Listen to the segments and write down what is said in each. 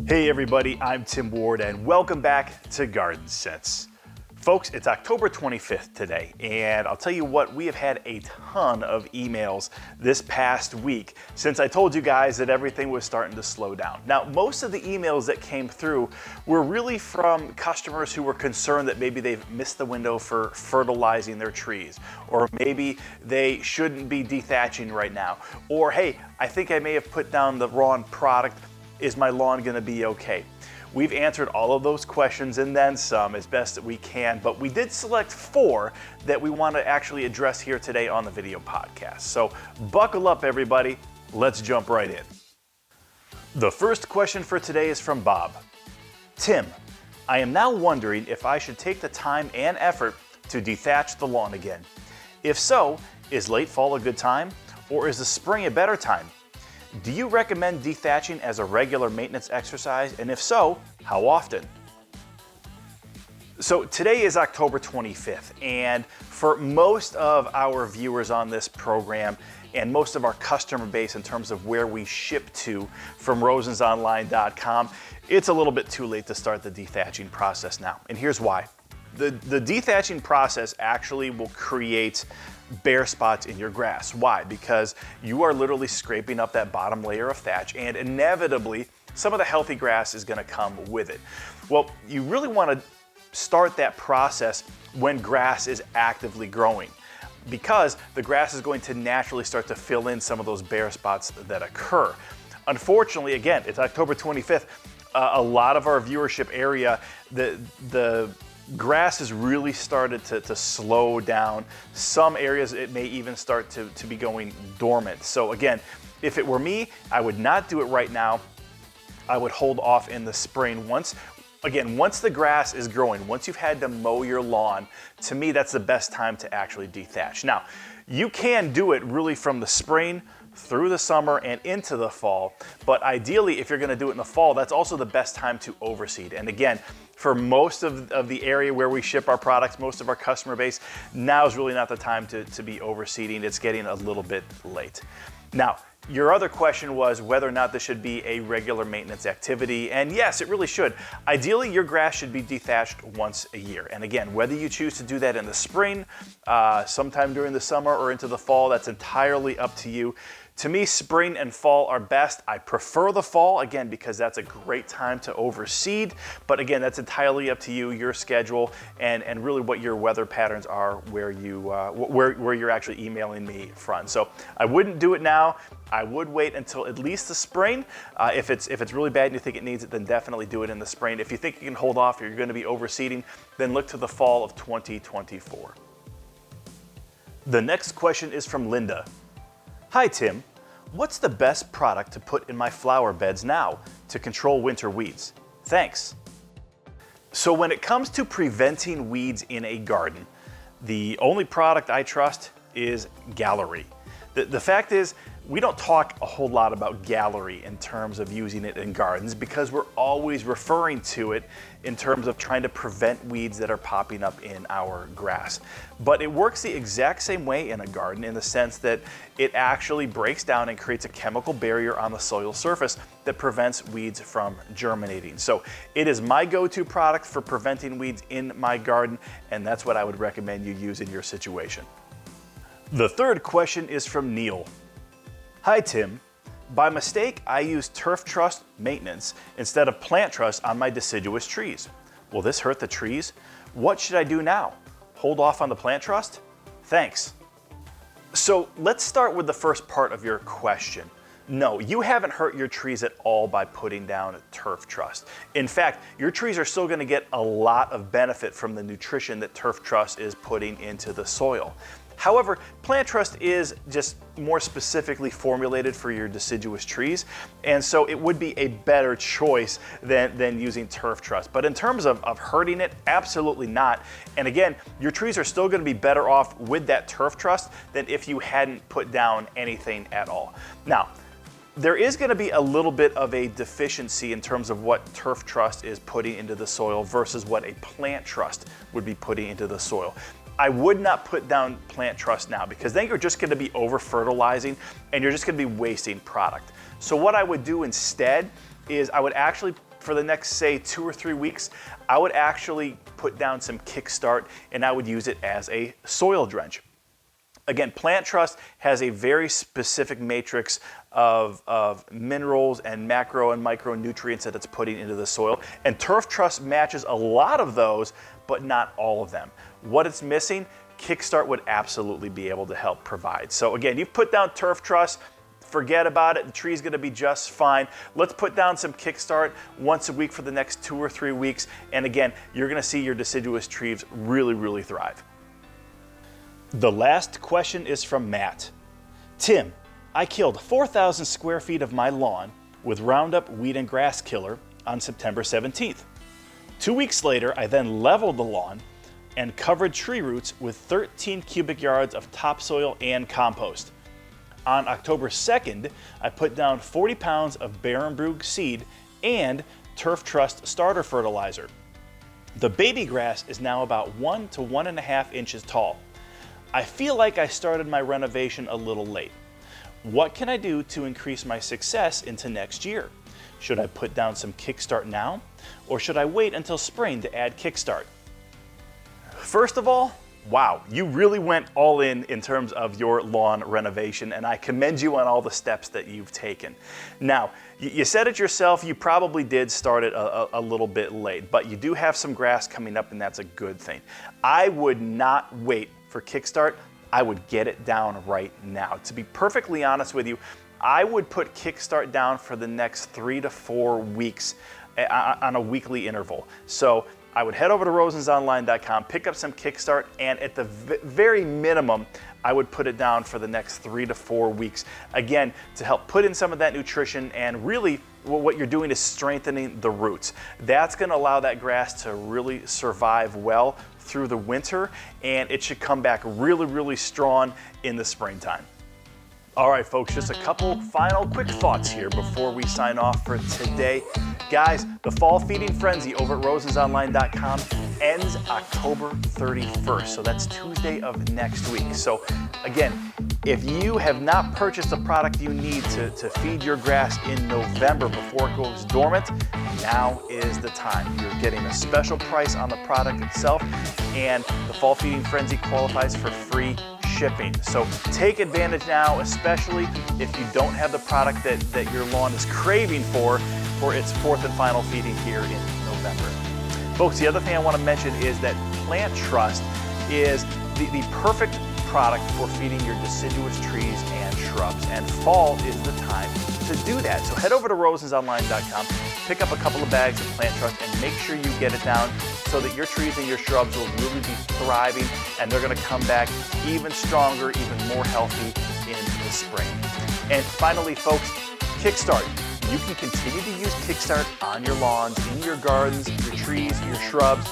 Hey everybody, I'm Tim Ward and welcome back to Garden Sense. Folks, it's October 25th today, and I'll tell you what, we have had a ton of emails this past week since I told you guys that everything was starting to slow down. Now, most of the emails that came through were really from customers who were concerned that maybe they've missed the window for fertilizing their trees, or maybe they shouldn't be dethatching right now, or hey, I think I may have put down the wrong product. Is my lawn gonna be okay? We've answered all of those questions and then some as best that we can, but we did select 4 that we want to actually address here today on the video podcast. So buckle up everybody, let's jump right in. The first question for today is from Bob. Tim, I am now wondering if I should take the time and effort to dethatch the lawn again. If so, is late fall a good time, or is the spring a better time? Do you recommend dethatching as a regular maintenance exercise, and if so, how often? So today is October 25th, and for most of our viewers on this program and most of our customer base in terms of where we ship to from rosensonline.com, it's a little bit too late to start the dethatching process now, and here's why. The dethatching process actually will create bare spots in your grass. Why? Because you are literally scraping up that bottom layer of thatch, and inevitably some of the healthy grass is going to come with it. Well, you really want to start that process when grass is actively growing, because the grass is going to naturally start to fill in some of those bare spots that occur. Unfortunately, again, it's October 25th. A lot of our viewership area, the grass has really started to slow down. Some areas it may even start to be going dormant. So again, if it were me, I would not do it right now. I would hold off in the spring. Once the grass is growing, once you've had to mow your lawn, to me that's the best time to actually dethatch. Now, you can do it really from the spring through the summer and into the fall, but ideally if you're going to do it in the fall, that's also the best time to overseed. And again, for most of the area where we ship our products, most of our customer base, now is really not the time to be overseeding. It's getting a little bit late. Now, your other question was whether or not this should be a regular maintenance activity, and yes, it really should. Ideally, your grass should be dethatched once a year. And again, whether you choose to do that in the spring, sometime during the summer, or into the fall, that's entirely up to you. To me, spring and fall are best. I prefer the fall, again, because that's a great time to overseed. But again, that's entirely up to you, your schedule, and really what your weather patterns are where you're actually emailing me from. So I wouldn't do it now. I would wait until at least the spring. If it's really bad and you think it needs it, then definitely do it in the spring. If you think you can hold off or you're going to be overseeding, then look to the fall of 2024. The next question is from Linda. Hi Tim, what's the best product to put in my flower beds now to control winter weeds? Thanks. So when it comes to preventing weeds in a garden, the only product I trust is Gallery. The fact is, we don't talk a whole lot about Gallery in terms of using it in gardens because we're always referring to it in terms of trying to prevent weeds that are popping up in our grass. But it works the exact same way in a garden in the sense that it actually breaks down and creates a chemical barrier on the soil surface that prevents weeds from germinating. So it is my go-to product for preventing weeds in my garden, and that's what I would recommend you use in your situation. The third question is from Neil. Hi Tim, by mistake I used turf truss maintenance instead of plant truss on my deciduous trees. Will this hurt the trees? What should I do now? Hold off on the plant truss? Thanks. So let's start with the first part of your question. No, you haven't hurt your trees at all by putting down a turf truss. In fact, your trees are still going to get a lot of benefit from the nutrition that turf truss is putting into the soil. However, plant truss is just more specifically formulated for your deciduous trees, and so it would be a better choice than using turf truss. But in terms of hurting it, absolutely not. And again, your trees are still going to be better off with that turf truss than if you hadn't put down anything at all. Now, there is going to be a little bit of a deficiency in terms of what turf truss is putting into the soil versus what a plant truss would be putting into the soil. I would not put down plant truss now because then you're just going to be over fertilizing and you're just going to be wasting product. So what I would do instead is I would actually for the next, say, 2 or 3 weeks, I would actually put down some Kickstart and I would use it as a soil drench. Again, Plant Trust has a very specific matrix of minerals and macro and micronutrients that it's putting into the soil. And Turf Trust matches a lot of those, but not all of them. What it's missing, Kickstart would absolutely be able to help provide. So again, you've put down Turf Trust, forget about it, the tree's gonna be just fine. Let's put down some Kickstart once a week for the next 2 or 3 weeks. And again, you're gonna see your deciduous trees really thrive. The last question is from Matt. Tim, I killed 4,000 square feet of my lawn with Roundup Weed and Grass Killer on September 17th. 2 weeks later, I then leveled the lawn and covered tree roots with 13 cubic yards of topsoil and compost. On October 2nd, I put down 40 pounds of Barenbrug seed and Turf Trust starter fertilizer. The baby grass is now about 1 to 1.5 inches tall. I feel like I started my renovation a little late. What can I do to increase my success into next year? Should I put down some Kickstart now, or should I wait until spring to add Kickstart? First of all, wow, you really went all in terms of your lawn renovation, and I commend you on all the steps that you've taken. Now, you said it yourself, you probably did start it a little bit late, but you do have some grass coming up, and that's a good thing. I would not wait for Kickstart. I would get it down right now. To be perfectly honest with you, I would put Kickstart down for the next 3 to 4 weeks on a weekly interval. So I would head over to rosensonline.com, pick up some Kickstart, and at the very minimum, I would put it down for the next 3 to 4 weeks. Again, to help put in some of that nutrition, and really what you're doing is strengthening the roots. That's gonna allow that grass to really survive well through the winter, and it should come back really strong in the springtime. All right, folks, just a couple final quick thoughts here before we sign off for today. Guys, the fall feeding frenzy over at rosensonline.com ends October 31st, so that's Tuesday of next week. So again, if you have not purchased the product you need to feed your grass in November before it goes dormant, now is the time. You're getting a special price on the product itself, and the fall feeding frenzy qualifies for free shipping. So take advantage now, especially if you don't have the product that your lawn is craving for its 4th and final feeding here in November. Folks, the other thing I want to mention is that Plant Trust is the perfect product for feeding your deciduous trees and shrubs, and fall is the time to do that. So head over to rosensonline.com, pick up a couple of bags of Plant Trust, and make sure you get it down so that your trees and your shrubs will really be thriving, and they're going to come back even stronger, even more healthy in the spring. And finally, folks, Kickstart. You can continue to use Kickstart on your lawns, in your gardens, your trees, your shrubs,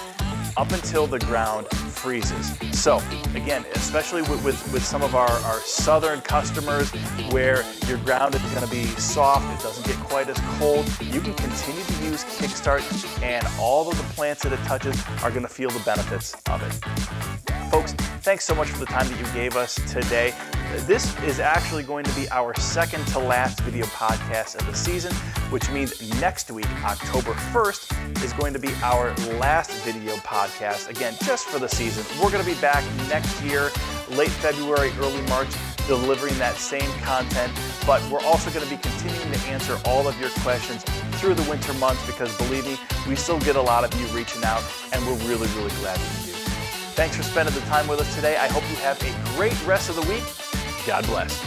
up until the ground freezes. So again, especially with some of our southern customers where your ground is going to be soft, it doesn't get quite as cold, you can continue to use Kickstart, and all of the plants that it touches are going to feel the benefits of it. Folks, thanks so much for the time that you gave us today. This is actually going to be our second to last video podcast of the season, which means next week, October 1st, is going to be our last video podcast, again, just for the season. We're going to be back next year, late February, early March, delivering that same content, but we're also going to be continuing to answer all of your questions through the winter months, because believe me, we still get a lot of you reaching out, and we're really glad that you do. Thanks for spending the time with us today. I hope you have a great rest of the week. God bless.